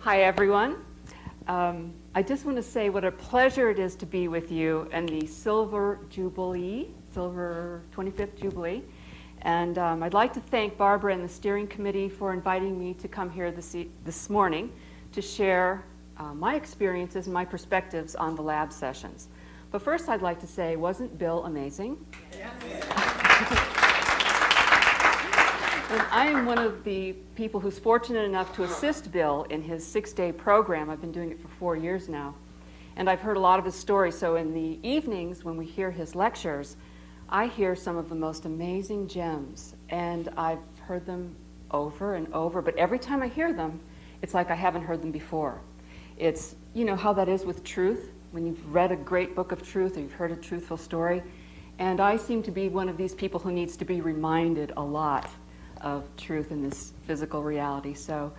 Hi, everyone. I just want to say what a pleasure it is to be with you in the Silver 25th Jubilee. And I'd like to thank Barbara and the steering committee for inviting me to come here this morning to share my experiences and my perspectives on the lab sessions. But first I'd like to say, wasn't Bill amazing? Yeah. And I am one of the people who's fortunate enough to assist Bill in his 6-day program. I've been doing it for 4 years now. And I've heard a lot of his stories. So in the evenings when we hear his lectures, I hear some of the most amazing gems. And I've heard them over and over. But every time I hear them, it's like I haven't heard them before. It's, you know, how that is with truth. When you've read a great book of truth or you've heard a truthful story. And I seem to be one of these people who needs to be reminded a lot of truth in this physical reality. So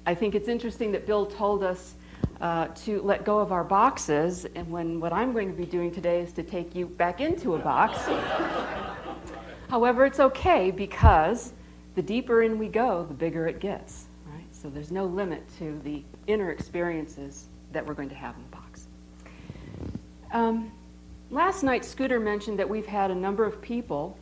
I think it's interesting that Bill told us to let go of our boxes, and what I'm going to be doing today is to take you back into a box. However, it's okay, because the deeper in we go, the bigger it gets, right? So there's no limit to the inner experiences that we're going to have in the box. Last night, Scooter mentioned that we've had a number of people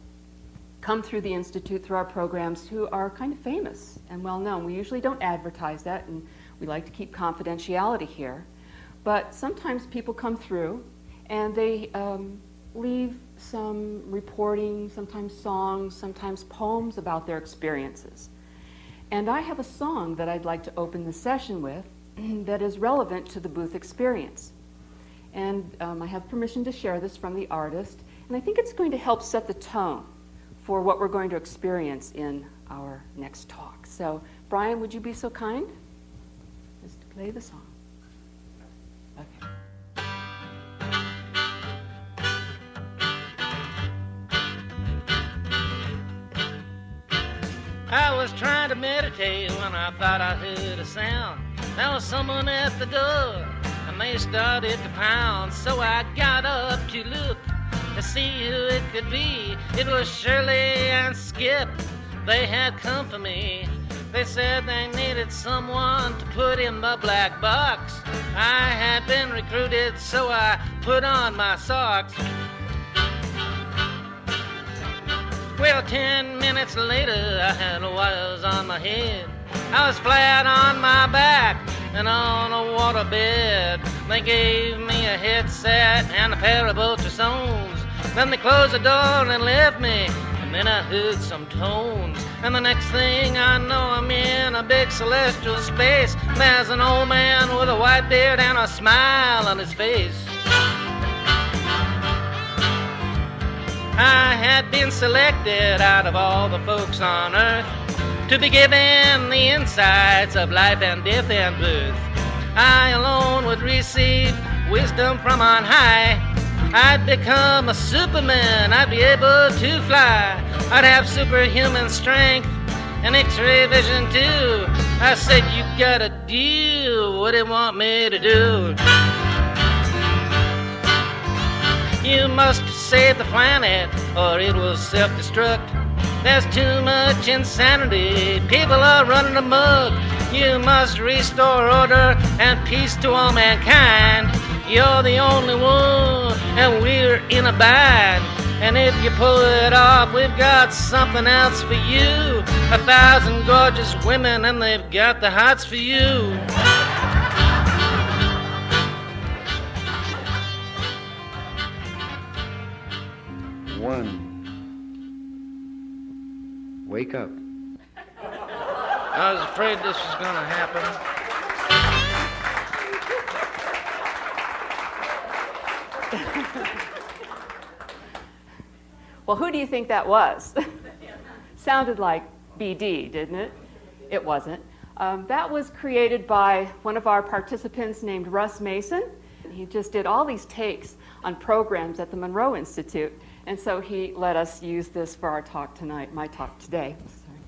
come through the Institute, through our programs, who are kind of famous and well-known. We usually don't advertise that, and we like to keep confidentiality here. But sometimes people come through, and they leave some reporting, sometimes songs, sometimes poems about their experiences. And I have a song that I'd like to open the session with that is relevant to the Booth experience. And I have permission to share this from the artist, and I think it's going to help set the tone for what we're going to experience in our next talk. So, Brian, would you be so kind as to play the song? Okay. I was trying to meditate when I thought I heard a sound. There was someone at the door, and they started to pound. So I got up to look to see who it could be. It was Shirley and Skip. They had come for me. They said they needed someone to put in the black box. I had been recruited, so I put on my socks. Well, 10 minutes later, I had wires on my head. I was flat on my back and on a waterbed. They gave me a headset and a pair of ultrasounds. Then they closed the door and left me, and then I heard some tones. And the next thing I know, I'm in a big celestial space. There's an old man with a white beard and a smile on his face. I had been selected out of all the folks on earth to be given the insights of life and death and birth. I alone would receive wisdom from on high. I'd become a Superman, I'd be able to fly. I'd have superhuman strength and X-ray vision too. I said, you gotta do what you want me to do. You must save the planet or it will self-destruct. There's too much insanity, people are running amok. You must restore order and peace to all mankind. You're the only one, and we're in a bind. And if you pull it off, we've got something else for you. 1,000 gorgeous women, and they've got the hots for you. One. Wake up. I was afraid this was going to happen. Well, who do you think that was? Sounded like BD, didn't it? It wasn't. That was created by one of our participants named Russ Mason. He just did all these takes on programs at the Monroe Institute, and so he let us use this for our talk tonight, my talk today. Sorry.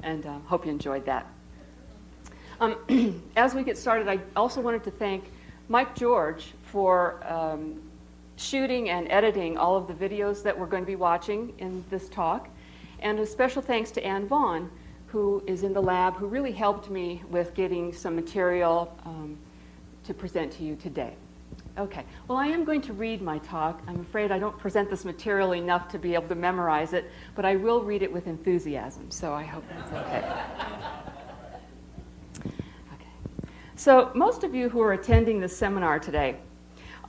And hope you enjoyed that. As we get started, I also wanted to thank Mike George for shooting and editing all of the videos that we're going to be watching in this talk. And a special thanks to Ann Vaughn, who is in the lab, who really helped me with getting some material to present to you today. Okay, well, I am going to read my talk. I'm afraid I don't present this material enough to be able to memorize it, but I will read it with enthusiasm, so I hope that's okay. Okay. So most of you who are attending this seminar today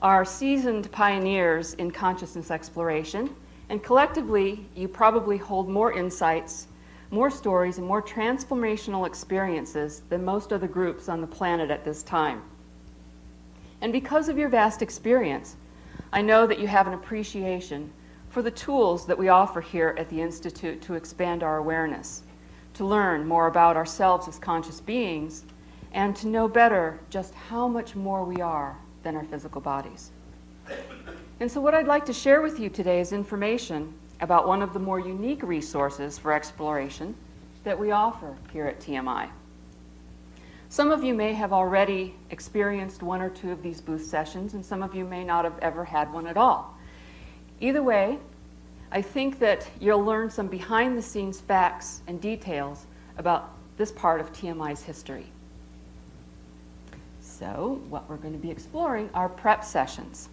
are seasoned pioneers in consciousness exploration, and collectively, you probably hold more insights, more stories, and more transformational experiences than most other groups on the planet at this time. And because of your vast experience, I know that you have an appreciation for the tools that we offer here at the Institute to expand our awareness, to learn more about ourselves as conscious beings, and to know better just how much more we are than our physical bodies. And so what I'd like to share with you today is information about one of the more unique resources for exploration that we offer here at TMI. Some of you may have already experienced one or two of these booth sessions, and some of you may not have ever had one at all. Either way, I think that you'll learn some behind-the-scenes facts and details about this part of TMI's history. So, what we're going to be exploring are prep sessions.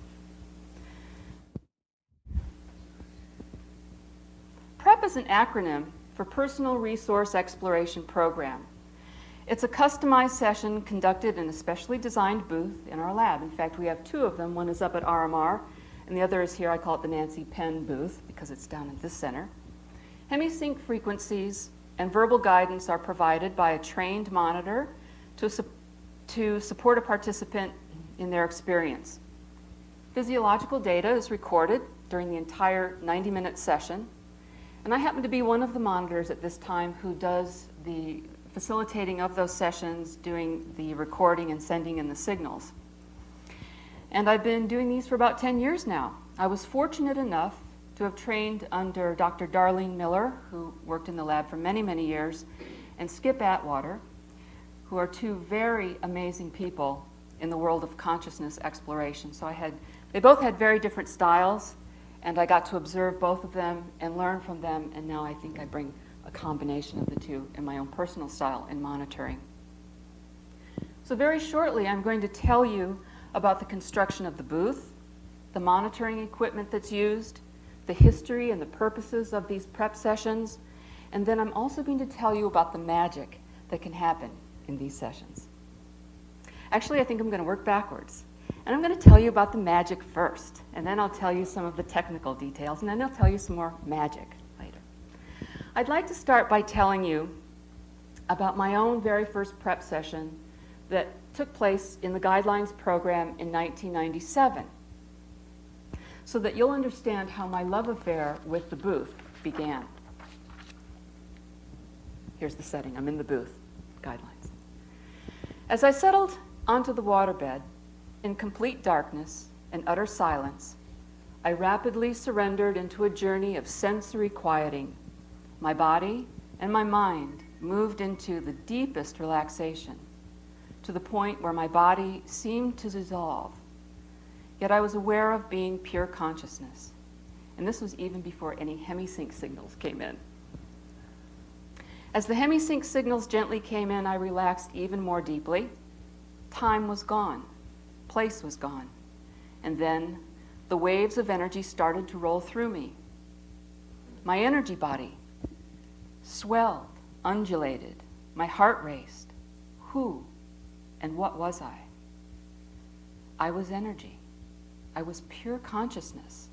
PREP is an acronym for Personal Resource Exploration Program. It's a customized session conducted in a specially designed booth in our lab. In fact, we have two of them. One is up at RMR, and the other is here. I call it the Nancy Penn booth because it's down in this center. Hemisync frequencies and verbal guidance are provided by a trained monitor to support a participant in their experience. Physiological data is recorded during the entire 90-minute session, and I happen to be one of the monitors at this time who does the facilitating of those sessions, doing the recording and sending in the signals. And I've been doing these for about 10 years now. I was fortunate enough to have trained under Dr. Darlene Miller, who worked in the lab for many, many years, and Skip Atwater, who are two very amazing people in the world of consciousness exploration. So they both had very different styles, and I got to observe both of them and learn from them, and now I think I bring a combination of the two in my own personal style in monitoring. So very shortly, I'm going to tell you about the construction of the booth, the monitoring equipment that's used, the history and the purposes of these prep sessions, and then I'm also going to tell you about the magic that can happen in these sessions. Actually, I think I'm going to work backwards. And I'm going to tell you about the magic first, and then I'll tell you some of the technical details, and then I'll tell you some more magic later. I'd like to start by telling you about my own very first prep session that took place in the Guidelines program in 1997, so that you'll understand how my love affair with the booth began. Here's the setting. I'm in the booth. Guidelines. As I settled onto the waterbed in complete darkness and utter silence, I rapidly surrendered into a journey of sensory quieting. My body and my mind moved into the deepest relaxation, to the point where my body seemed to dissolve. Yet I was aware of being pure consciousness, and this was even before any hemisync signals came in. As the hemisync signals gently came in, I relaxed even more deeply. Time was gone. Place was gone. And then the waves of energy started to roll through me. My energy body swelled, undulated. My heart raced. Who and what was I? I was energy. I was pure consciousness.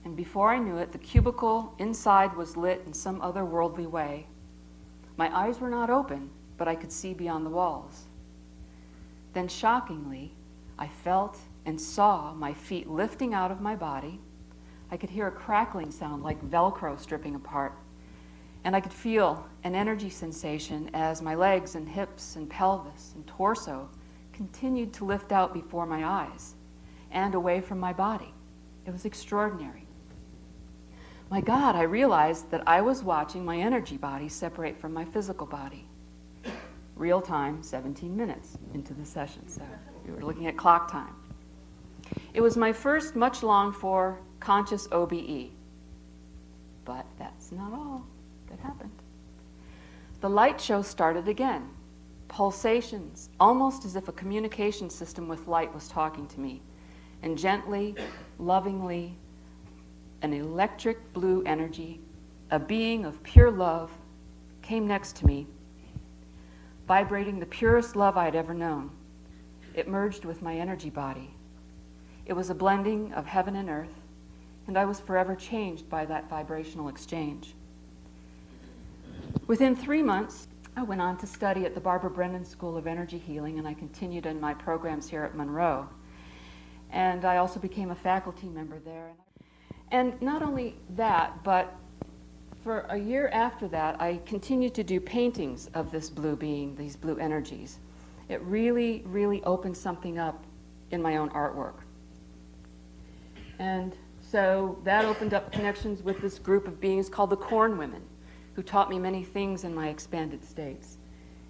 And before I knew it, the cubicle inside was lit in some otherworldly way. My eyes were not open, but I could see beyond the walls. Then shockingly, I felt and saw my feet lifting out of my body. I could hear a crackling sound like Velcro stripping apart. And I could feel an energy sensation as my legs and hips and pelvis and torso continued to lift out before my eyes and away from my body. It was extraordinary. My God, I realized that I was watching my energy body separate from my physical body. Real time, 17 minutes into the session, so we were looking at clock time. It was my first much longed for conscious OBE, but that's not all that happened. the light show started again. Pulsations, almost as if a communication system with light was talking to me. And gently, lovingly, an electric blue energy, a being of pure love, came next to me, vibrating the purest love I had ever known. It merged with my energy body. It was a blending of heaven and earth, and I was forever changed by that vibrational exchange. Within 3 months, I went on to study at the Barbara Brennan School of Energy Healing, and I continued in my programs here at Monroe. And I also became a faculty member there. And not only that, but for a year after that, I continued to do paintings of this blue being, these blue energies. It really, really opened something up in my own artwork. And so that opened up connections with this group of beings called the Corn Women, who taught me many things in my expanded states.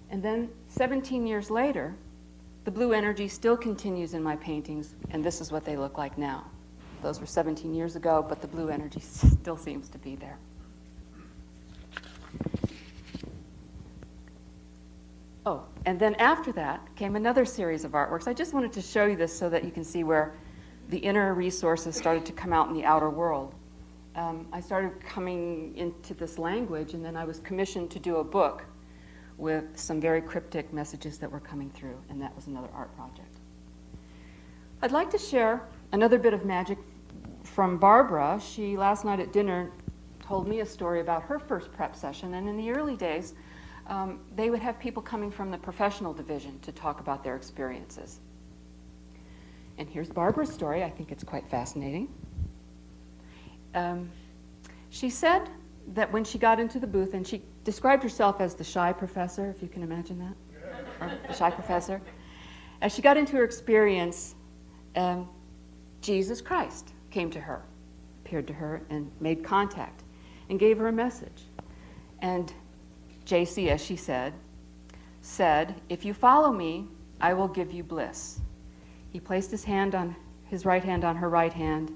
And then 17 years later, the blue energy still continues in my paintings, and this is what they look like now. Those were 17 years ago, but the blue energy still seems to be there. Oh, and then after that came another series of artworks. I just wanted to show you this so that you can see where the inner resources started to come out in the outer world. I started coming into this language, and then I was commissioned to do a book with some very cryptic messages that were coming through, and that was another art project. I'd like to share another bit of magic from Barbara. She, last night at dinner, told me a story about her first prep session, and in the early days, they would have people coming from the professional division to talk about their experiences. And here's Barbara's story. I think it's quite fascinating. She said that when she got into the booth, and she described herself as the shy professor, if you can imagine that, or the shy professor. As she got into her experience, Jesus Christ came to her, appeared to her, and made contact, and gave her a message. And JC, as she said, "If you follow me, I will give you bliss." He placed his right hand on her right hand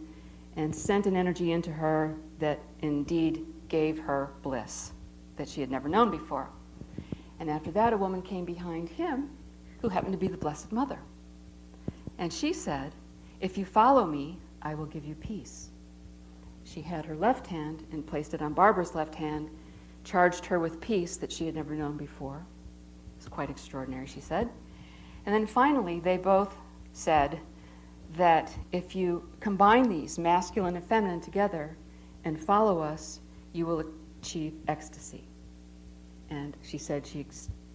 and sent an energy into her that indeed gave her bliss that she had never known before. And after that, a woman came behind him who happened to be the Blessed Mother. And she said, "If you follow me, I will give you peace." She had her left hand and placed it on Barbara's left hand, charged her with peace that she had never known before. It was quite extraordinary, she said. And then finally, they both said that if you combine these, masculine and feminine, together and follow us, you will achieve ecstasy. And she said she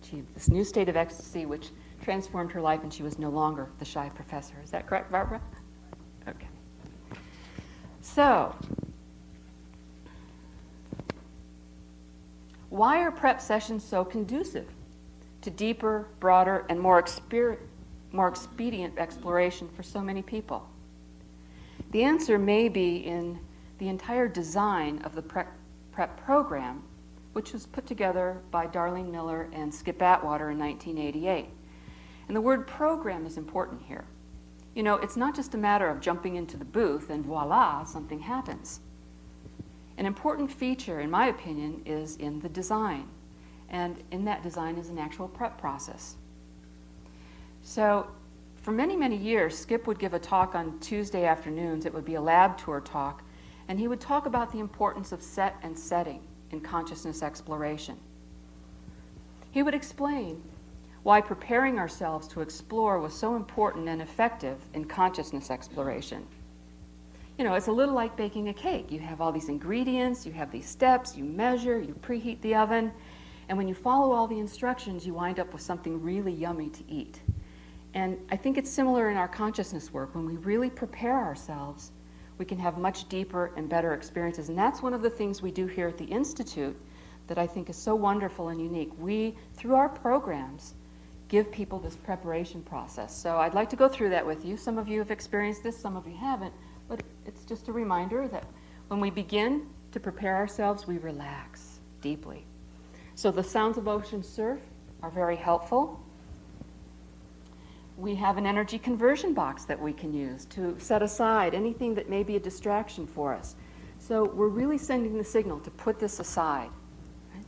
achieved this new state of ecstasy which transformed her life, and she was no longer the shy professor. Is that correct, Barbara? Okay. So, why are prep sessions so conducive to deeper, broader, and more expedient exploration for so many people? The answer may be in the entire design of the prep program, which was put together by Darlene Miller and Skip Atwater in 1988. And the word program is important here. You know, it's not just a matter of jumping into the booth and voila, something happens. An important feature, in my opinion, is in the design. And in that design is an actual prep process. So for many, many years, Skip would give a talk on Tuesday afternoons. It would be a lab tour talk. And he would talk about the importance of set and setting in consciousness exploration. He would explain why preparing ourselves to explore was so important and effective in consciousness exploration. You know, it's a little like baking a cake. You have all these ingredients, you have these steps, you measure, you preheat the oven, and when you follow all the instructions, you wind up with something really yummy to eat. And I think it's similar in our consciousness work. When we really prepare ourselves, we can have much deeper and better experiences. And that's one of the things we do here at the Institute that I think is so wonderful and unique. We, through our programs, give people this preparation process. So I'd like to go through that with you. Some of you have experienced this, some of you haven't, but it's just a reminder that when we begin to prepare ourselves, we relax deeply. So the sounds of ocean surf are very helpful. We have an energy conversion box that we can use to set aside anything that may be a distraction for us. So we're really sending the signal to put this aside. Right?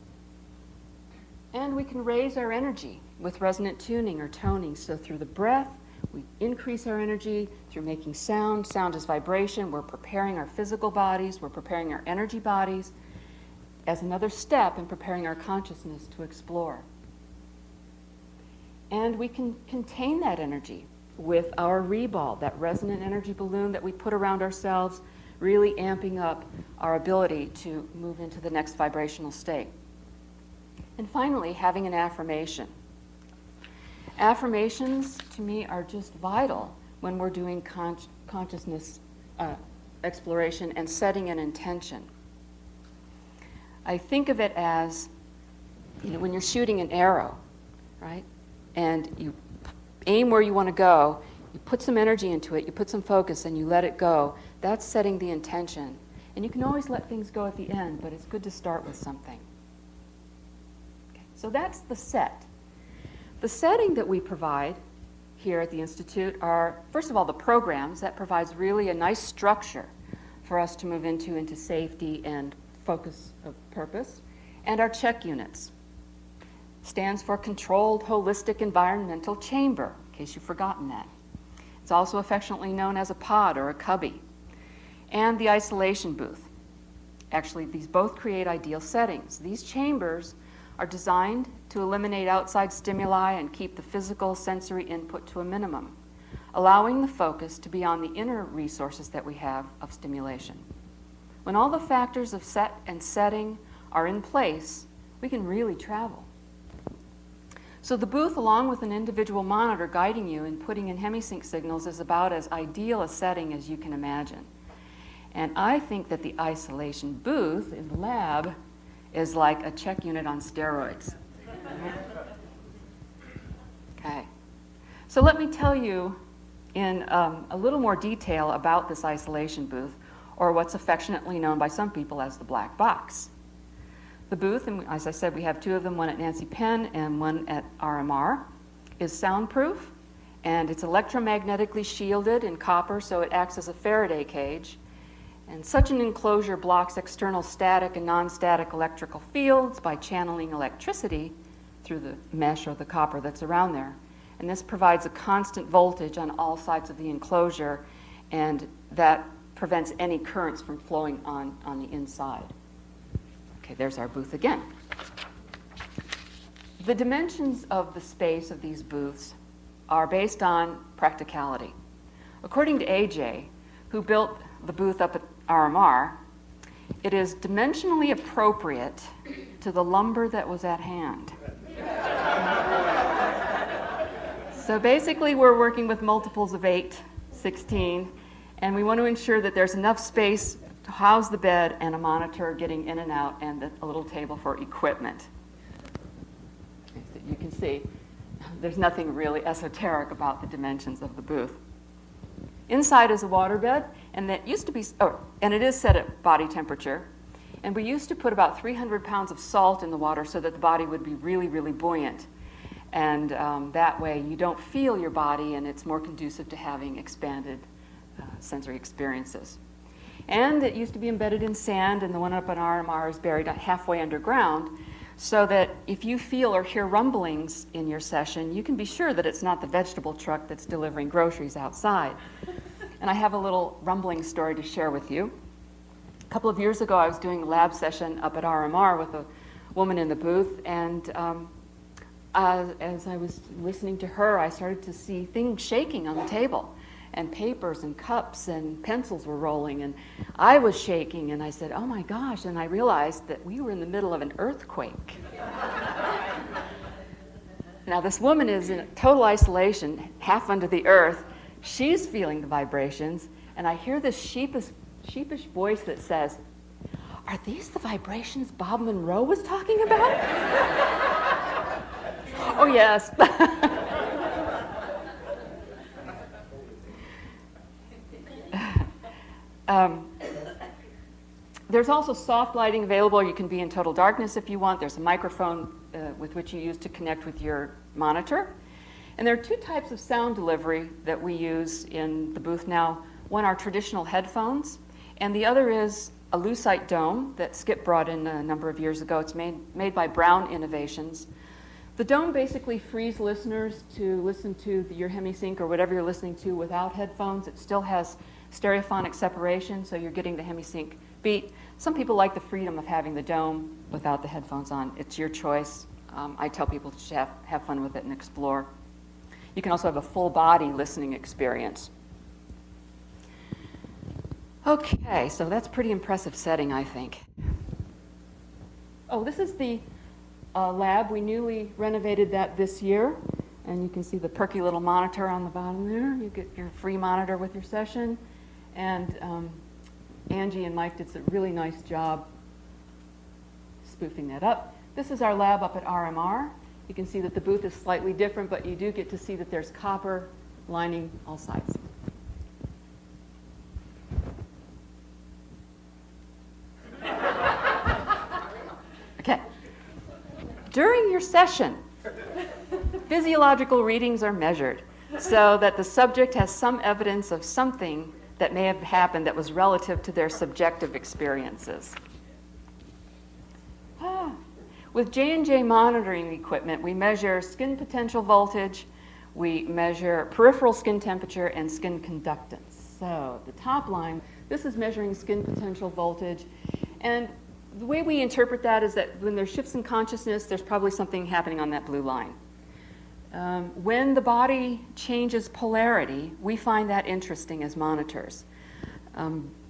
And we can raise our energy with resonant tuning or toning. So through the breath, we increase our energy through making sound. Sound is vibration. We're preparing our physical bodies. We're preparing our energy bodies as another step in preparing our consciousness to explore. And we can contain that energy with our reball, that resonant energy balloon that we put around ourselves, really amping up our ability to move into the next vibrational state. And finally, having an affirmation. Affirmations, to me, are just vital when we're doing consciousness exploration and setting an intention. I think of it as, when you're shooting an arrow, right? And you aim where you want to go, you put some energy into it, you put some focus, and you let it go. That's setting the intention. And you can always let things go at the end, but it's good to start with something. Okay, so that's the set. The setting that we provide here at the Institute are, first of all, the programs. That provides really a nice structure for us to move into safety and focus of purpose. And our check units. Stands for Controlled Holistic Environmental Chamber, in case you've forgotten that. It's also affectionately known as a pod or a cubby. And the isolation booth. Actually, these both create ideal settings. These chambers are designed to eliminate outside stimuli and keep the physical sensory input to a minimum, allowing the focus to be on the inner resources that we have of stimulation. When all the factors of set and setting are in place, we can really travel. So the booth, along with an individual monitor guiding you and putting in hemisync signals, is about as ideal a setting as you can imagine. And I think that the isolation booth in the lab is like a check unit on steroids. Okay. So let me tell you in a little more detail about this isolation booth, or what's affectionately known by some people as the black box. The booth, and as I said, we have two of them, one at Nancy Penn and one at RMR, is soundproof, and it's electromagnetically shielded in copper, so it acts as a Faraday cage. And such an enclosure blocks external static and non-static electrical fields by channeling electricity through the mesh or the copper that's around there. And this provides a constant voltage on all sides of the enclosure, and that prevents any currents from flowing on the inside. Okay, there's our booth again. The dimensions of the space of these booths are based on practicality. According to AJ, who built the booth up at RMR, it is dimensionally appropriate to the lumber that was at hand. So basically, we're working with multiples of 8, 16, and we want to ensure that there's enough space to house the bed and a monitor getting in and out, and a little table for equipment. So you can see there's nothing really esoteric about the dimensions of the booth. Inside is a waterbed, and that used to be, and it is set at body temperature. And we used to put about 300 pounds of salt in the water so that the body would be really, really buoyant. And that way you don't feel your body, and it's more conducive to having expanded sensory experiences. And it used to be embedded in sand, and the one up on RMR is buried halfway underground, so that if you feel or hear rumblings in your session, you can be sure that it's not the vegetable truck that's delivering groceries outside. And I have a little rumbling story to share with you. A couple of years ago, I was doing a lab session up at RMR with a woman in the booth, and as I was listening to her, I started to see things shaking on the table, and papers and cups and pencils were rolling, and I was shaking, and I said, oh my gosh, and I realized that we were in the middle of an earthquake. Now, this woman is in total isolation, half under the earth. She's feeling the vibrations, and I hear this sheepish voice that says, are these the vibrations Bob Monroe was talking about? Oh, yes. There's also soft lighting available. You can be in total darkness if you want. There's a microphone with which you use to connect with your monitor. And there are two types of sound delivery that we use in the booth now. One are traditional headphones, and the other is a lucite dome that Skip brought in a number of years ago. It's made by Brown Innovations, The dome basically frees listeners to listen to your HemiSync or whatever you're listening to without headphones. It still has stereophonic separation, so you're getting the HemiSync beat. Some people like the freedom of having the dome without the headphones on. It's your choice. I tell people to have fun with it and explore. You can also have a full body listening experience. Okay, so that's a pretty impressive setting, I think. Oh, this is the lab. We newly renovated that this year, and you can see the perky little monitor on the bottom there. You get your free monitor with your session, and Angie and Mike did a really nice job spoofing that up. This is our lab up at RMR. You can see that the booth is slightly different, but you do get to see that there's copper lining all sides. Okay. During your session, physiological readings are measured so that the subject has some evidence of something that may have happened that was relative to their subjective experiences. With J&J monitoring equipment, we measure skin potential voltage, we measure peripheral skin temperature, and skin conductance. So the top line, this is measuring skin potential voltage, and the way we interpret that is that when there's shifts in consciousness, there's probably something happening on that blue line. When the body changes polarity, we find that interesting as monitors.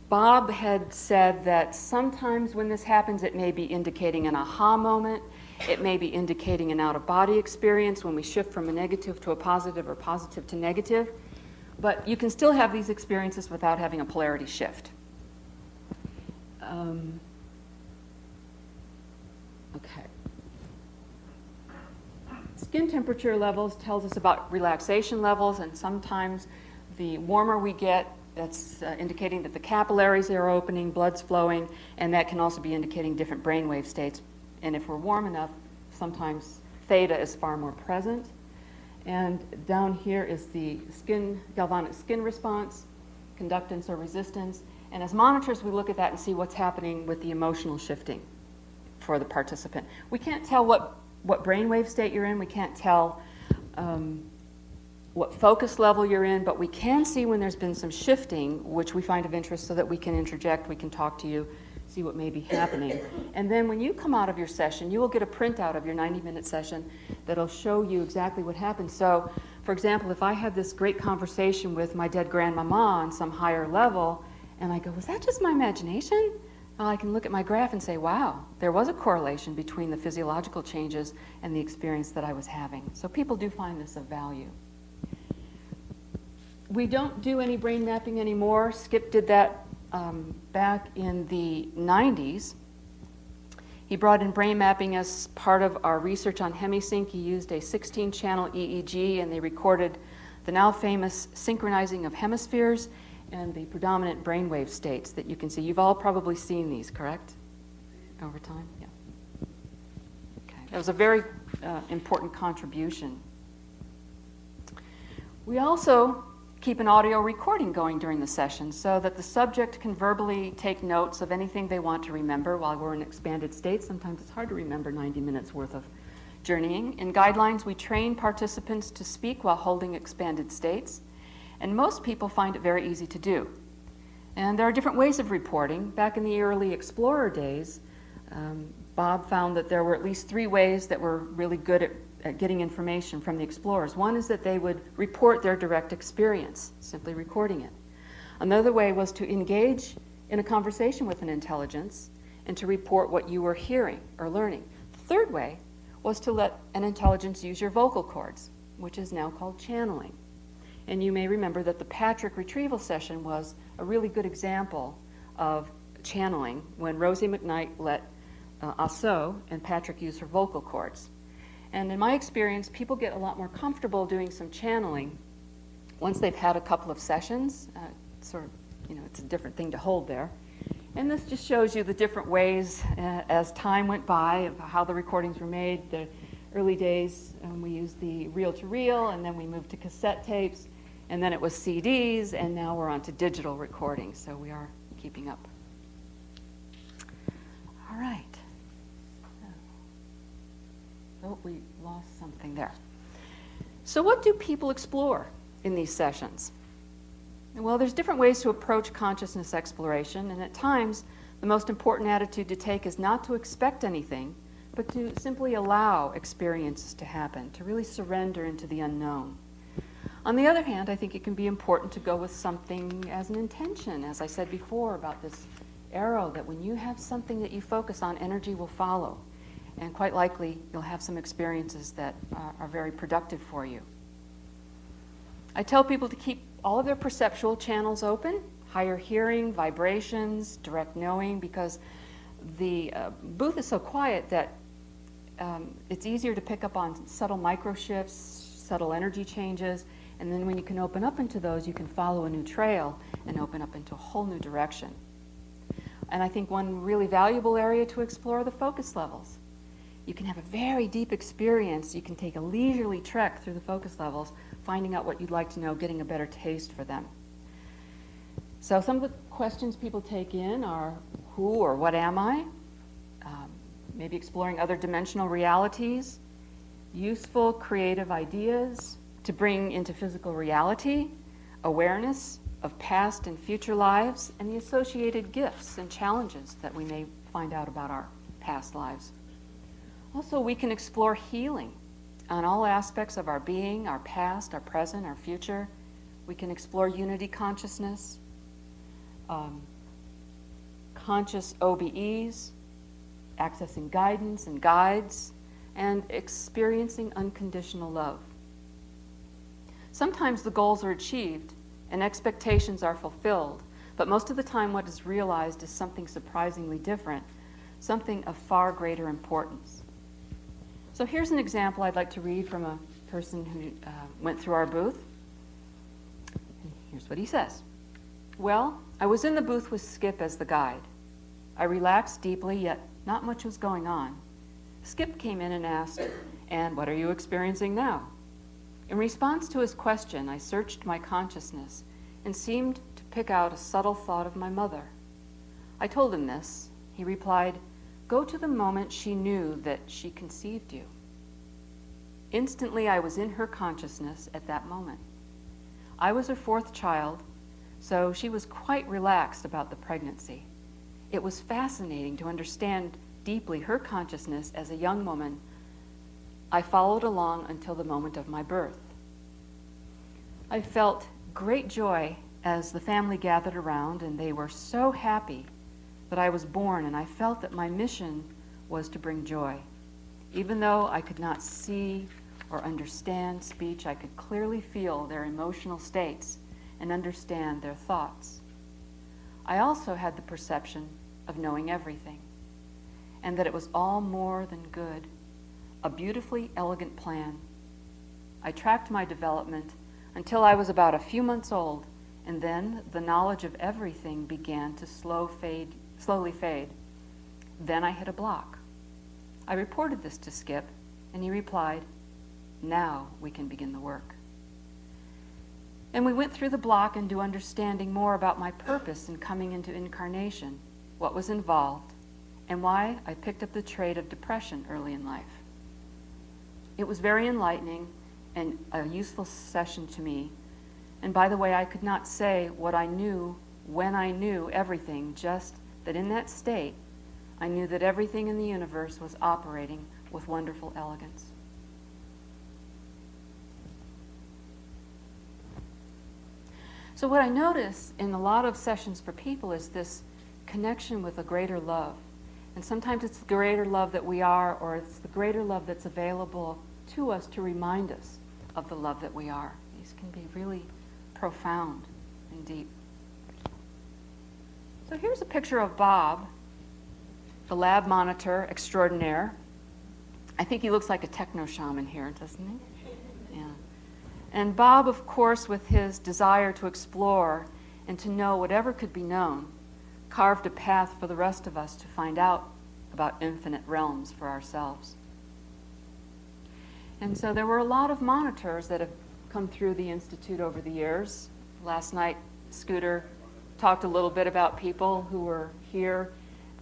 Bob had said that sometimes when this happens, it may be indicating an aha moment, it may be indicating an out-of-body experience when we shift from a negative to a positive or positive to negative, but you can still have these experiences without having a polarity shift. Okay. Skin temperature levels tells us about relaxation levels, and sometimes the warmer we get, that's indicating that the capillaries are opening, blood's flowing, and that can also be indicating different brainwave states. And if we're warm enough, sometimes theta is far more present. And down here is the galvanic skin response, conductance or resistance. And as monitors, we look at that and see what's happening with the emotional shifting for the participant. We can't tell what brainwave state you're in. We can't tell what focus level you're in, but we can see when there's been some shifting, which we find of interest so that we can interject, we can talk to you, see what may be happening. And then when you come out of your session, you will get a printout of your 90-minute session that'll show you exactly what happened. So, for example, if I had this great conversation with my dead grandmama on some higher level, and I go, was that just my imagination? Well, I can look at my graph and say, wow, there was a correlation between the physiological changes and the experience that I was having. So people do find this of value. We don't do any brain mapping anymore. Skip did that back in the 90s. He brought in brain mapping as part of our research on HemiSync. He used a 16-channel EEG, and they recorded the now famous synchronizing of hemispheres and the predominant brainwave states that you can see. You've all probably seen these, correct? Over time? Yeah. Okay. That was a very important contribution. We also keep an audio recording going during the session so that the subject can verbally take notes of anything they want to remember while we're in expanded states. Sometimes it's hard to remember 90 minutes worth of journeying. In guidelines, we train participants to speak while holding expanded states, and most people find it very easy to do. And there are different ways of reporting. Back in the early Explorer days, Bob found that there were at least 3 ways that were really good at getting information from the explorers. One is that they would report their direct experience, simply recording it. Another way was to engage in a conversation with an intelligence and to report what you were hearing or learning. The third way was to let an intelligence use your vocal cords, which is now called channeling. And you may remember that the Patrick retrieval session was a really good example of channeling when Rosie McKnight let Asso and Patrick use her vocal cords. And in my experience, people get a lot more comfortable doing some channeling once they've had a couple of sessions. Sort of, it's a different thing to hold there. And this just shows you the different ways as time went by of how the recordings were made. The early days, we used the reel-to-reel, and then we moved to cassette tapes, and then it was CDs, and now we're on to digital recordings, so we are keeping up. All right. Oh, we lost something there. So what do people explore in these sessions? Well, there's different ways to approach consciousness exploration, and at times the most important attitude to take is not to expect anything, but to simply allow experiences to happen, to really surrender into the unknown. On the other hand, I think it can be important to go with something as an intention, as I said before about this arrow, that when you have something that you focus on, energy will follow. And quite likely, you'll have some experiences that are very productive for you. I tell people to keep all of their perceptual channels open, higher hearing, vibrations, direct knowing, because the booth is so quiet that it's easier to pick up on subtle micro shifts, subtle energy changes, and then when you can open up into those, you can follow a new trail and open up into a whole new direction. And I think one really valuable area to explore are the focus levels. You can have a very deep experience. You can take a leisurely trek through the focus levels, finding out what you'd like to know, getting a better taste for them. So some of the questions people take in are, who or what am I? Maybe exploring other dimensional realities, useful creative ideas to bring into physical reality, awareness of past and future lives, and the associated gifts and challenges that we may find out about our past lives. Also, we can explore healing on all aspects of our being, our past, our present, our future. We can explore unity consciousness, conscious OBEs, accessing guidance and guides, and experiencing unconditional love. Sometimes the goals are achieved and expectations are fulfilled, but most of the time what is realized is something surprisingly different, something of far greater importance. So here's an example I'd like to read from a person who went through our booth. And here's what he says. Well, I was in the booth with Skip as the guide. I relaxed deeply, yet not much was going on. Skip came in and asked, "And what are you experiencing now?" In response to his question, I searched my consciousness and seemed to pick out a subtle thought of my mother. I told him this. He replied, "Go to the moment she knew that she conceived you." Instantly, I was in her consciousness at that moment. I was her fourth child, so she was quite relaxed about the pregnancy. It was fascinating to understand deeply her consciousness as a young woman. I followed along until the moment of my birth. I felt great joy as the family gathered around, and they were so happy that I was born, and I felt that my mission was to bring joy. Even though I could not see or understand speech, I could clearly feel their emotional states and understand their thoughts. I also had the perception of knowing everything, and that it was all more than good, a beautifully elegant plan. I tracked my development until I was about a few months old, and then the knowledge of everything began to slowly fade. Then I hit a block. I reported this to Skip, and he replied, "Now we can begin the work." And we went through the block into understanding more about my purpose in coming into incarnation, what was involved, and why I picked up the trait of depression early in life. It was very enlightening and a useful session to me. And by the way, I could not say what I knew when I knew everything, just that in that state, I knew that everything in the universe was operating with wonderful elegance. So what I notice in a lot of sessions for people is this connection with a greater love. And sometimes it's the greater love that we are, or it's the greater love that's available to us to remind us of the love that we are. These can be really profound and deep. So here's a picture of Bob, the lab monitor extraordinaire. I think he looks like a techno shaman here, doesn't he? Yeah. And Bob, of course, with his desire to explore and to know whatever could be known, carved a path for the rest of us to find out about infinite realms for ourselves. And so there were a lot of monitors that have come through the Institute over the years. Last night, Scooter talked a little bit about people who were here.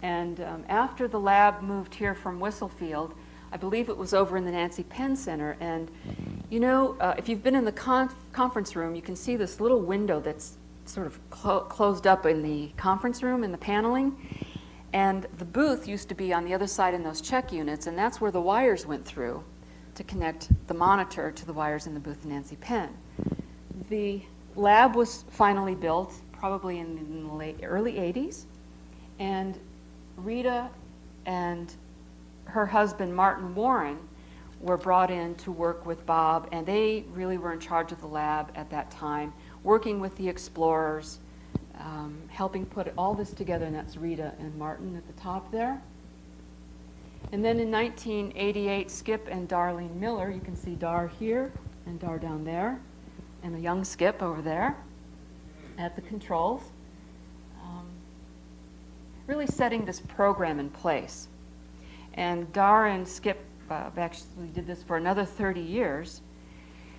And after the lab moved here from Whistlefield, I believe it was over in the Nancy Penn Center. And you know, if you've been in the conference room, you can see this little window that's sort of closed up in the conference room in the paneling. And the booth used to be on the other side in those check units, and that's where the wires went through to connect the monitor to the wires in the booth in Nancy Penn. The lab was finally built probably in the early 80s, and Rita and her husband Martin Warren were brought in to work with Bob, and they really were in charge of the lab at that time, working with the explorers, helping put all this together, and that's Rita and Martin at the top there. And then in 1988, Skip and Darlene Miller, you can see Dar here and Dar down there, and a young Skip over there at the controls, really setting this program in place. And Dar and Skip actually did this for another 30 years.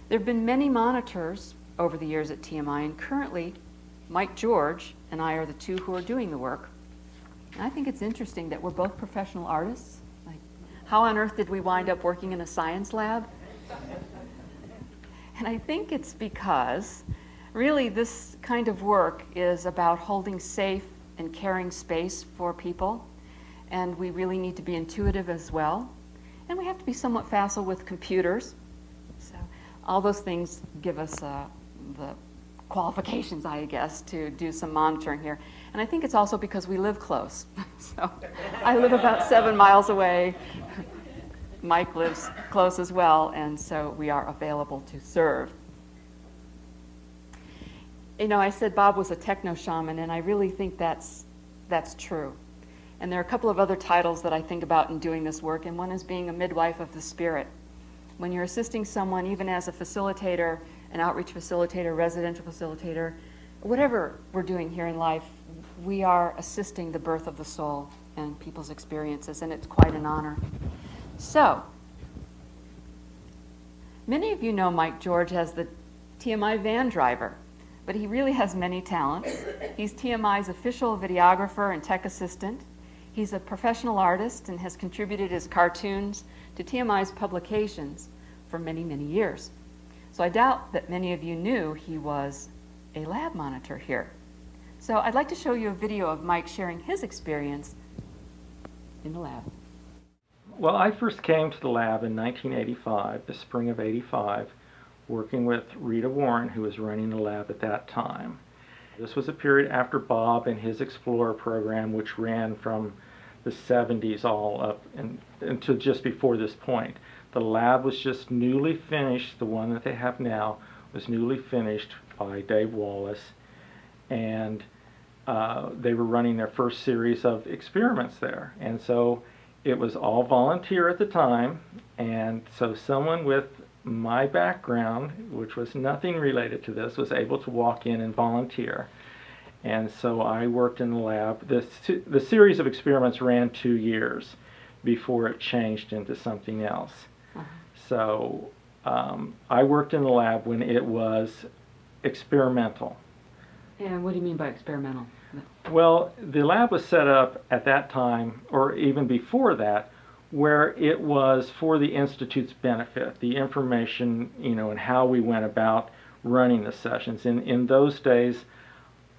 There have been many monitors over the years at TMI, and currently Mike George and I are the two who are doing the work. And I think it's interesting that we're both professional artists. Like, how on earth did we wind up working in a science lab? And I think it's because really this kind of work is about holding safe and caring space for people, and we really need to be intuitive as well. And we have to be somewhat facile with computers. So all those things give us the qualifications, I guess, to do some monitoring here. And I think it's also because we live close. So I live about 7 miles away. Mike lives close as well, and so we are available to serve. You know, I said Bob was a techno shaman, and I really think that's true. And there are a couple of other titles that I think about in doing this work, and one is being a midwife of the spirit. When you're assisting someone, even as a facilitator, an outreach facilitator, residential facilitator, whatever we're doing here in life, we are assisting the birth of the soul and people's experiences, and it's quite an honor. So, many of you know Mike George as the TMI van driver, but he really has many talents. He's TMI's official videographer and tech assistant. He's a professional artist and has contributed his cartoons to TMI's publications for many, many years. So I doubt that many of you knew he was a lab monitor here. So I'd like to show you a video of Mike sharing his experience in the lab. Well, I first came to the lab in 1985, the spring of '85, working with Rita Warren, who was running the lab at that time. This was a period after Bob and his Explorer program, which ran from the 70s all up until just before this point. The lab was just newly finished. The one that they have now was newly finished by Dave Wallace, and they were running their first series of experiments there. And so it was all volunteer at the time, and so someone with my background, which was nothing related to this, was able to walk in and volunteer. And so I worked in the lab. The series of experiments ran 2 years before it changed into something else. So I worked in the lab when it was experimental. And what do you mean by experimental? Well, the lab was set up at that time, or even before that, where it was for the Institute's benefit, the information, and how we went about running the sessions. In those days,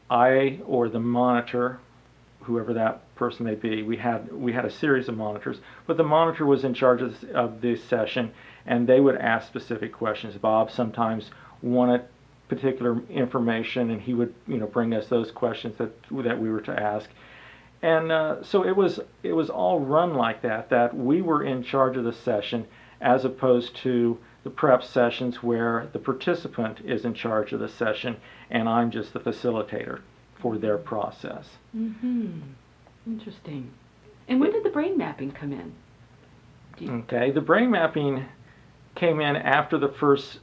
I, or the monitor, whoever that person may be, we had a series of monitors, but the monitor was in charge of the session, and they would ask specific questions. Bob sometimes wanted particular information, and he would bring us those questions that we were to ask. And so it was all run like that we were in charge of the session, as opposed to the prep sessions where the participant is in charge of the session and I'm just the facilitator for their process. Mm-hmm. Interesting. And when did the brain mapping come in? Okay, the brain mapping came in after the first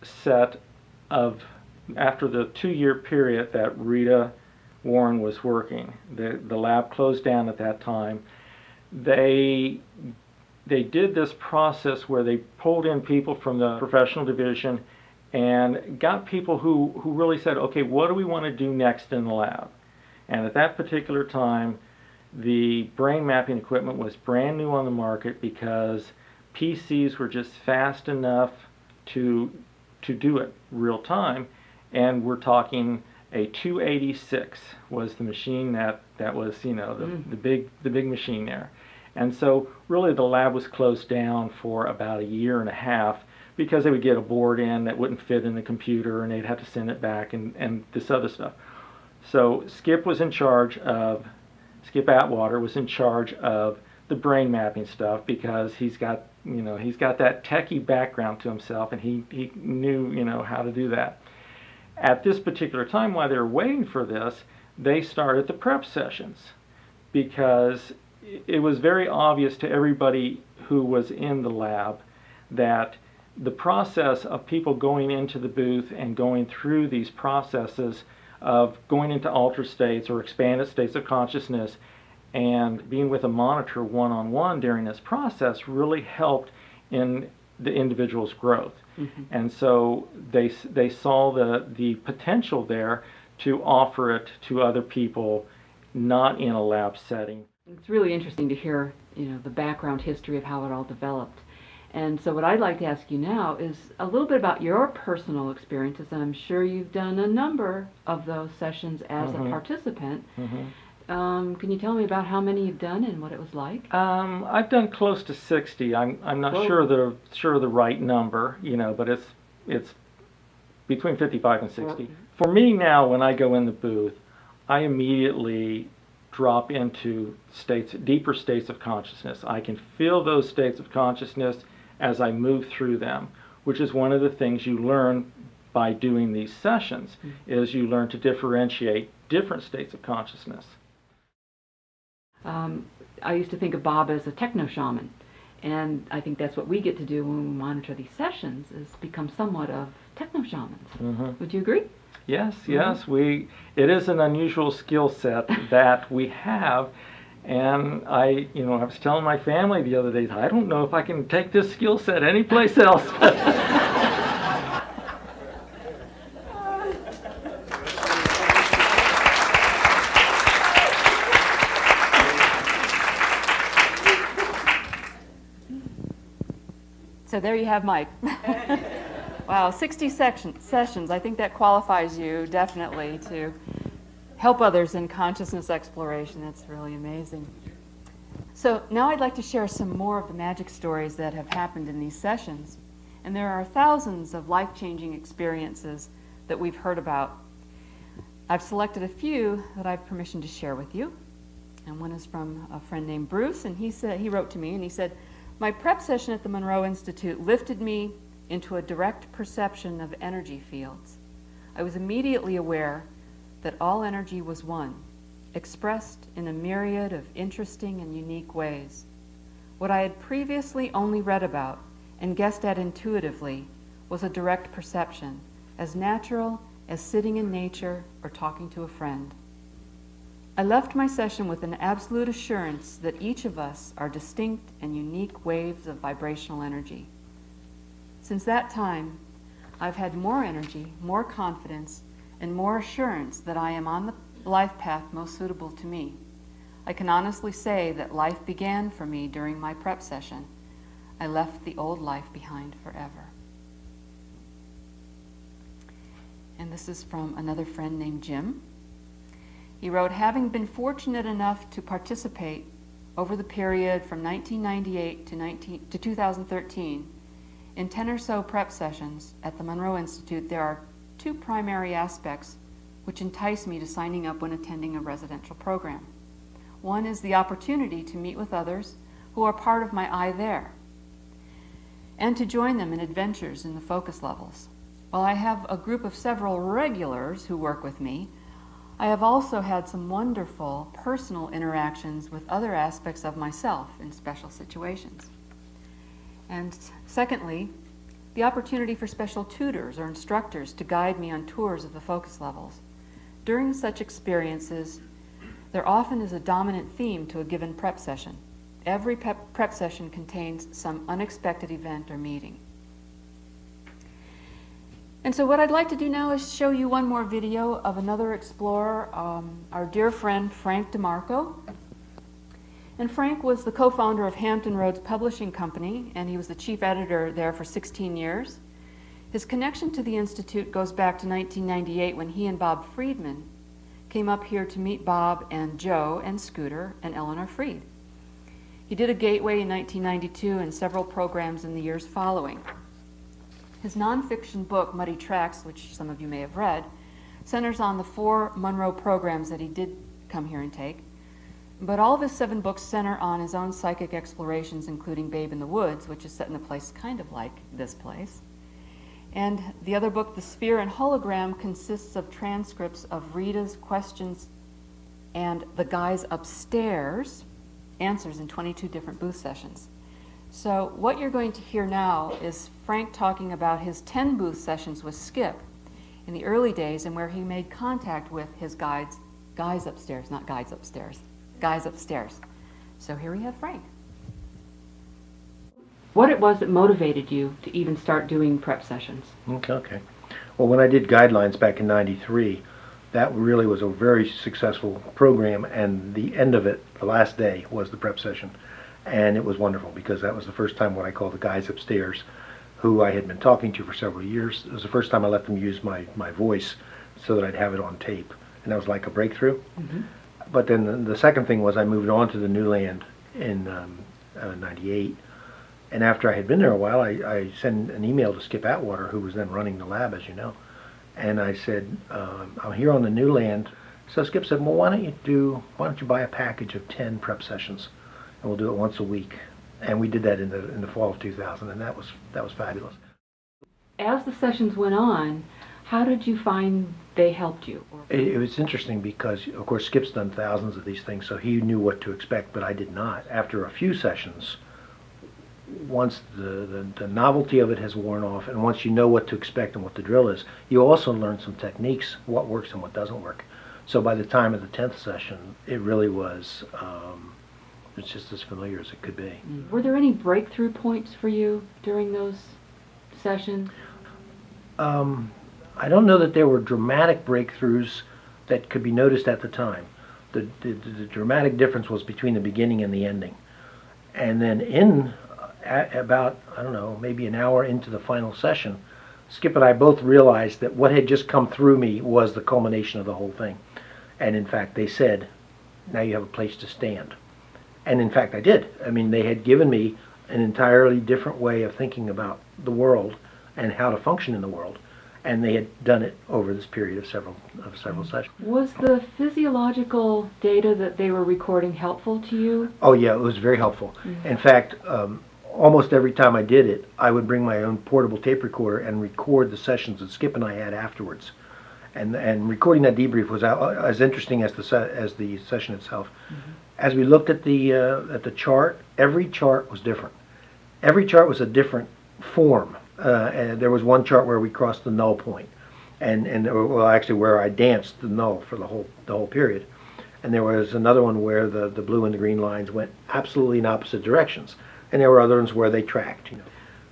after the 2-year period that Rita Warren was working. The lab closed down at that time. They did this process where they pulled in people from the professional division and got people who really said, okay, what do we want to do next in the lab? And at that particular time, the brain mapping equipment was brand new on the market because PCs were just fast enough to do it real time, and we're talking a 286 was the machine that was, the big machine there. And so really the lab was closed down for about a year and a half because they would get a board in that wouldn't fit in the computer and they'd have to send it back and this other stuff. So Skip Atwater was in charge of the brain mapping stuff because he's got that techie background to himself, and he knew, how to do that. At this particular time, while they were waiting for this, they started the prep sessions because it was very obvious to everybody who was in the lab that the process of people going into the booth and going through these processes of going into altered states or expanded states of consciousness and being with a monitor one-on-one during this process really helped in the individual's growth. Mm-hmm. And so they saw the potential there to offer it to other people not in a lab setting. It's really interesting to hear, the background history of how it all developed. And so what I'd like to ask you now is a little bit about your personal experiences, and I'm sure you've done a number of those sessions as a participant. Mm-hmm. Can you tell me about how many you've done and what it was like? I've done close to 60. I'm not sure the right number, but it's between 55 and 60. For me now, when I go in the booth, I immediately drop into deeper states of consciousness. I can feel those states of consciousness as I move through them, which is one of the things you learn by doing these sessions, is you learn to differentiate different states of consciousness. I used to think of Bob as a techno shaman, and I think that's what we get to do when we monitor these sessions, is become somewhat of techno shamans. Mm-hmm. Would you agree? Yes. It is an unusual skill set that we have, and I was telling my family the other day, I don't know if I can take this skill set anyplace else. So there you have Mike. Wow, 60 sessions. I think that qualifies you definitely to help others in consciousness exploration. That's really amazing. So now I'd like to share some more of the magic stories that have happened in these sessions. And there are thousands of life-changing experiences that we've heard about. I've selected a few that I have permission to share with you. And one is from a friend named Bruce, and he wrote to me and he said, "My prep session at the Monroe Institute lifted me into a direct perception of energy fields. I was immediately aware that all energy was one, expressed in a myriad of interesting and unique ways. What I had previously only read about and guessed at intuitively was a direct perception, as natural as sitting in nature or talking to a friend. I left my session with an absolute assurance that each of us are distinct and unique waves of vibrational energy. Since that time, I've had more energy, more confidence, and more assurance that I am on the life path most suitable to me. I can honestly say that life began for me during my prep session. I left the old life behind forever." And this is from another friend named Jim. He wrote, "Having been fortunate enough to participate over the period from 1998 to 2013 in 10 or so prep sessions at the Monroe Institute, there are two primary aspects which entice me to signing up when attending a residential program. One is the opportunity to meet with others who are part of my I There, and to join them in adventures in the focus levels. While I have a group of several regulars who work with me, I have also had some wonderful personal interactions with other aspects of myself in special situations. And secondly, the opportunity for special tutors or instructors to guide me on tours of the focus levels. During such experiences, there often is a dominant theme to a given prep session. Every prep session contains some unexpected event or meeting. And so what I'd like to do now is show you one more video of another explorer, our dear friend Frank DeMarco. And Frank was the co-founder of Hampton Roads Publishing Company, and he was the chief editor there for 16 years. His connection to the Institute goes back to 1998 when he and Bob Friedman came up here to meet Bob and Joe and Scooter and Eleanor Freed. He did a gateway in 1992 and several programs in the years following. His nonfiction book, Muddy Tracks, which some of you may have read, centers on the 4 Monroe programs that he did come here and take. But all of his 7 books center on his own psychic explorations, including Babe in the Woods, which is set in a place kind of like this place. And the other book, The Sphere and Hologram, consists of transcripts of Rita's questions and the guys upstairs answers in 22 different booth sessions. So what you're going to hear now is Frank talking about his 10 booth sessions with Skip in the early days and where he made contact with his guys upstairs, not guides upstairs, guys upstairs. So here we have Frank. What it was that motivated you to even start doing prep sessions? Okay. Well, when I did Guidelines back in '93, that really was a very successful program, and the end of it, the last day, was the prep session. And it was wonderful because that was the first time what I call the guys upstairs, who I had been talking to for several years. It was the first time I let them use my voice so that I'd have it on tape. And that was like a breakthrough. Mm-hmm. But then the second thing was I moved on to the new land in '98. And after I had been there a while, I sent an email to Skip Atwater, who was then running the lab, as you know. And I said, I'm here on the new land. So Skip said, well, why don't you buy a package of 10 prep sessions, and we'll do it once a week. And we did that in the fall of 2000, and that was fabulous. As the sessions went on, how did you find they helped you? It was interesting because, of course, Skip's done thousands of these things, so he knew what to expect, but I did not. After a few sessions, once the novelty of it has worn off, and once you know what to expect and what the drill is, you also learn some techniques, what works and what doesn't work. So by the time of the 10th session, it really was, it's just as familiar as it could be. Were there any breakthrough points for you during those sessions? I don't know that there were dramatic breakthroughs that could be noticed at the time. The dramatic difference was between the beginning and the ending. And then about, I don't know, maybe an hour into the final session, Skip and I both realized that what had just come through me was the culmination of the whole thing. And in fact, they said, now you have a place to stand. And in fact, I did. I mean, they had given me an entirely different way of thinking about the world and how to function in the world. And they had done it over this period of several sessions. Was the physiological data that they were recording helpful to you? Oh yeah, it was very helpful. Mm-hmm. In fact, almost every time I did it, I would bring my own portable tape recorder and record the sessions that Skip and I had afterwards. And recording that debrief was as interesting as the session itself. Mm-hmm. As we looked at the chart, every chart was different. Every chart was a different form. And there was one chart where we crossed the null point, and well, actually where I danced the null for the whole period. And there was another one where the blue and the green lines went absolutely in opposite directions, and there were other ones where they tracked.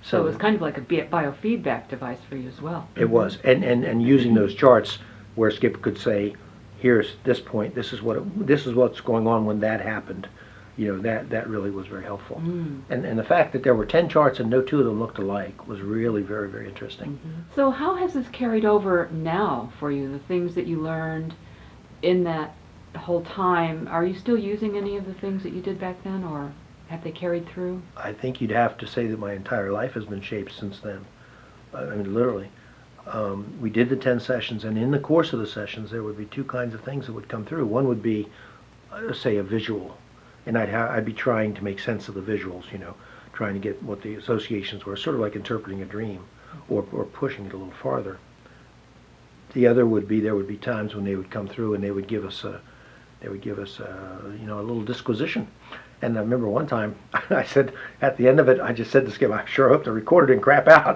So it was kind of like a biofeedback device for you as well. It was, and using those charts where Skip could say, here's this point, this is what's going on when that happened. That really was very helpful. Mm. And the fact that there were 10 charts and no 2 of them looked alike was really very, very interesting. Mm-hmm. So how has this carried over now for you, the things that you learned in that whole time? Are you still using any of the things that you did back then, or have they carried through? I think you'd have to say that my entire life has been shaped since then. I mean, literally. We did the 10 sessions, and in the course of the sessions, there would be 2 kinds of things that would come through. One would be, say, a visual. And I'd be trying to make sense of the visuals, trying to get what the associations were, sort of like interpreting a dream, or pushing it a little farther. The other would be there would be times when they would come through and they would give us a little disquisition. And I remember one time I said at the end of it, I just said to Skip, I sure hope the recorder didn't crap out,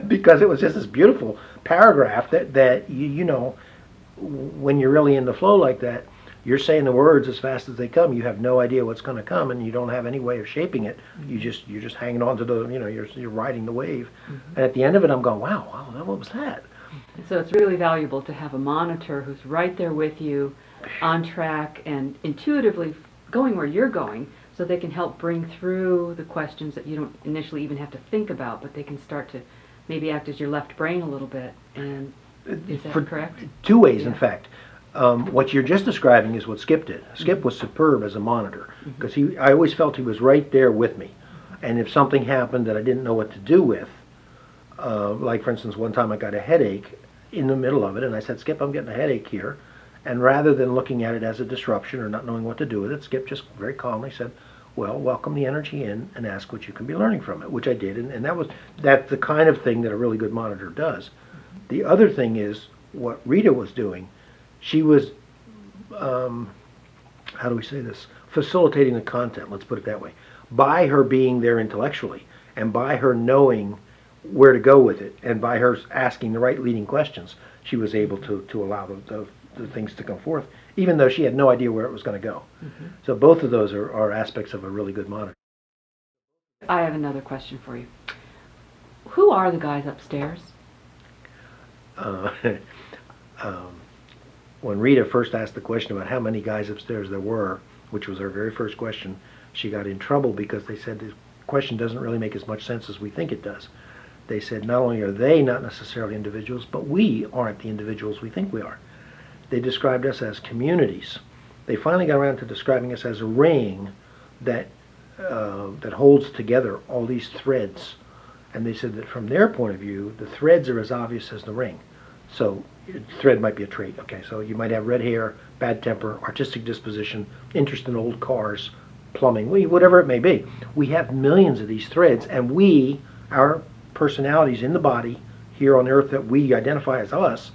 because it was just this beautiful paragraph that when you're really in the flow like that. You're saying the words as fast as they come. You have no idea what's going to come, and you don't have any way of shaping it. Mm-hmm. You're just hanging on to you're riding the wave. Mm-hmm. And at the end of it, I'm going, wow, what was that? So it's really valuable to have a monitor who's right there with you, on track, and intuitively going where you're going, so they can help bring through the questions that you don't initially even have to think about, but they can start to maybe act as your left brain a little bit. And is that correct? Two ways, in Yeah. fact. What you're just describing is what Skip did. Skip was superb as a monitor, because I always felt he was right there with me. And if something happened that I didn't know what to do with, like for instance, one time I got a headache in the middle of it, and I said, Skip, I'm getting a headache here. And rather than looking at it as a disruption or not knowing what to do with it, Skip just very calmly said, well, welcome the energy in and ask what you can be learning from it, which I did. And that's the kind of thing that a really good monitor does. The other thing is what Rita was doing. She was, how do we say this, facilitating the content, let's put it that way, by her being there intellectually and by her knowing where to go with it and by her asking the right leading questions, she was able to allow the things to come forth, even though she had no idea where it was going to go. So both of those are aspects of a really good monitor. I have another question for you. Who are the guys upstairs? When Rita first asked the question about how many guys upstairs there were, which was her very first question, she got in trouble because they said the question doesn't really make as much sense as we think it does. They said not only are they not necessarily individuals, but we aren't the individuals we think we are. They described us as communities. They finally got around to describing us as a ring that holds together all these threads. And they said that from their point of view, the threads are as obvious as the ring. So thread might be a trait. Okay, so you might have red hair, bad temper, artistic disposition, interest in old cars, plumbing, whatever it may be. We have millions of these threads, and our personalities in the body here on earth that we identify as us,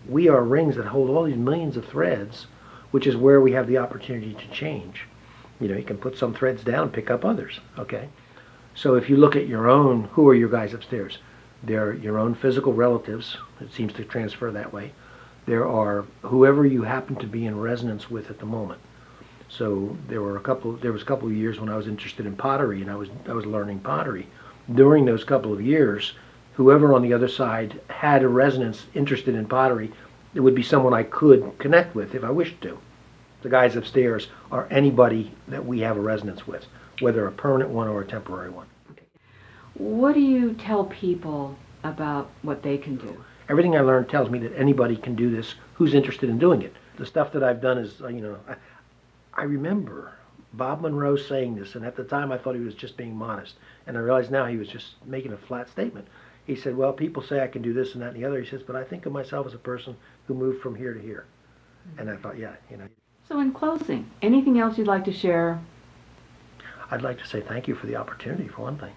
we are rings that hold all these millions of threads, which is where we have the opportunity to change. You know, you can put some threads down and pick up others, okay? So if you look at your own, who are your guys upstairs? They're your own physical relatives. It seems to transfer that way. There are whoever you happen to be in resonance with at the moment. So there was a couple of years when I was interested in pottery, and I was learning pottery. During those couple of years, whoever on the other side had a resonance interested in pottery, it would be someone I could connect with if I wished to. The guys upstairs are anybody that we have a resonance with, whether a permanent one or a temporary one. What do you tell people about what they can do? Everything I learned tells me that anybody can do this who's interested in doing it. The stuff that I've done is, I remember Bob Monroe saying this, and at the time I thought he was just being modest. And I realize now he was just making a flat statement. He said, well, people say I can do this and that and the other. He says, but I think of myself as a person who moved from here to here. And I thought, yeah. So in closing, anything else you'd like to share? I'd like to say thank you for the opportunity, for one thing.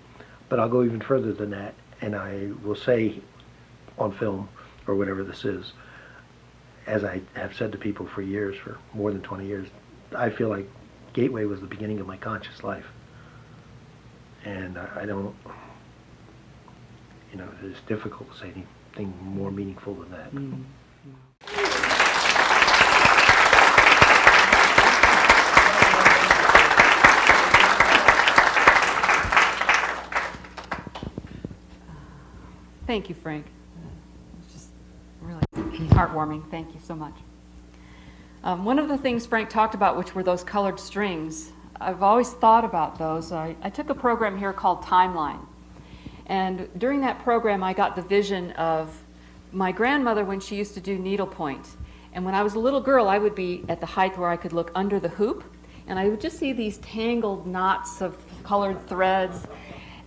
But I'll go even further than that, and I will say on film, or whatever this is, as I have said to people for years, for more than 20 years, I feel like Gateway was the beginning of my conscious life. And I don't, it's difficult to say anything more meaningful than that. Thank you, Frank. It's just really heartwarming. Thank you so much. One of the things Frank talked about, which were those colored strings, I've always thought about those. I took a program here called Timeline. And during that program, I got the vision of my grandmother when she used to do needlepoint. And when I was a little girl, I would be at the height where I could look under the hoop, and I would just see these tangled knots of colored threads.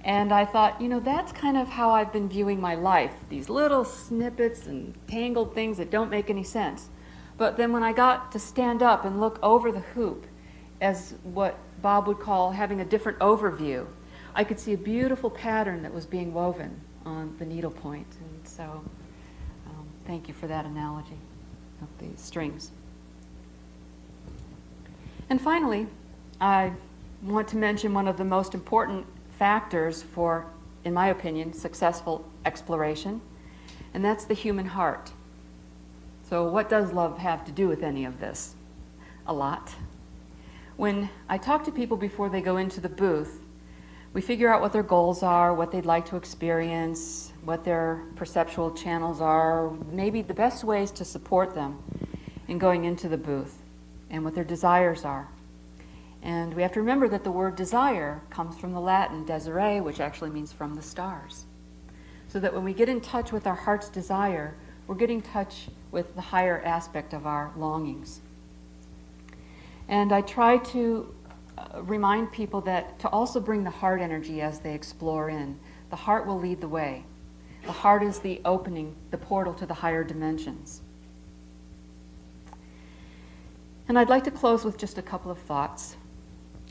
And I thought, that's kind of how I've been viewing my life, these little snippets and tangled things that don't make any sense. But then when I got to stand up and look over the hoop, as what Bob would call having a different overview, I could see a beautiful pattern that was being woven on the needlepoint. And so thank you for that analogy of the strings. And finally, I want to mention one of the most important factors for, in my opinion, successful exploration, and that's the human heart. So what does love have to do with any of this? A lot. When I talk to people before they go into the booth, we figure out what their goals are, what they'd like to experience, what their perceptual channels are, maybe the best ways to support them in going into the booth, and what their desires are. And we have to remember that the word desire comes from the Latin desire, which actually means from the stars. So that when we get in touch with our heart's desire, we're getting in touch with the higher aspect of our longings. And I try to remind people that to also bring the heart energy as they explore in. The heart will lead the way. The heart is the opening, the portal to the higher dimensions. And I'd like to close with just a couple of thoughts.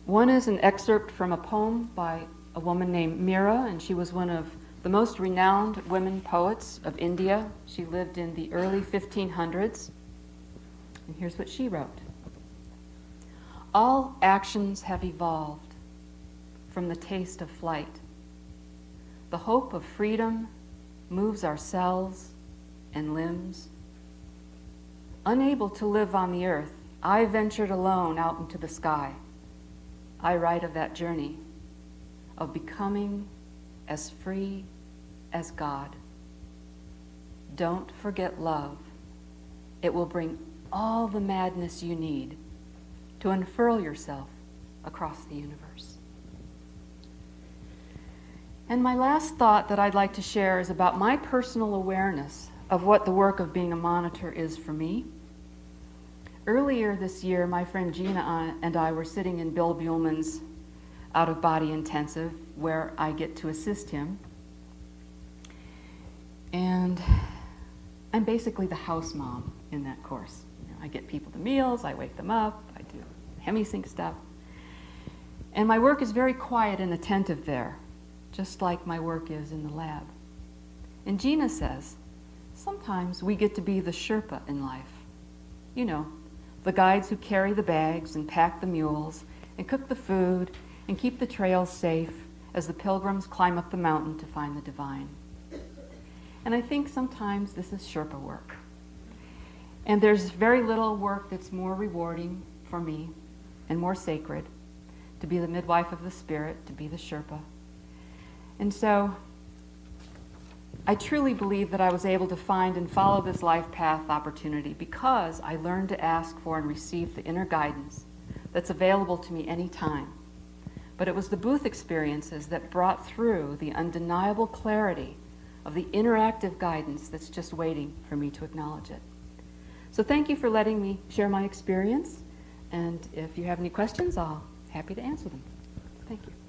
One is an excerpt from a poem by a woman named Mira, and she was one of the most renowned women poets of India. She lived in the early 1500s. And here's what she wrote. All actions have evolved from the taste of flight. The hope of freedom moves our cells and limbs. Unable to live on the earth, I ventured alone out into the sky. I write of that journey of becoming as free as God. Don't forget love. It will bring all the madness you need to unfurl yourself across the universe. And my last thought that I'd like to share is about my personal awareness of what the work of being a monitor is for me. Earlier this year, my friend Gina and I were sitting in Bill Buellman's out-of-body intensive, where I get to assist him. And I'm basically the house mom in that course. I get people the meals, I wake them up, I do hemisync stuff. And my work is very quiet and attentive there, just like my work is in the lab. And Gina says, sometimes we get to be the Sherpa in life. You know, the guides who carry the bags and pack the mules and cook the food and keep the trails safe as the pilgrims climb up the mountain to find the divine. And I think sometimes this is Sherpa work. And there's very little work that's more rewarding for me and more sacred, to be the midwife of the spirit, to be the Sherpa. And so I truly believe that I was able to find and follow this life path opportunity because I learned to ask for and receive the inner guidance that's available to me anytime. But it was the booth experiences that brought through the undeniable clarity of the interactive guidance that's just waiting for me to acknowledge it. So thank you for letting me share my experience, and if you have any questions, I'll be happy to answer them. Thank you.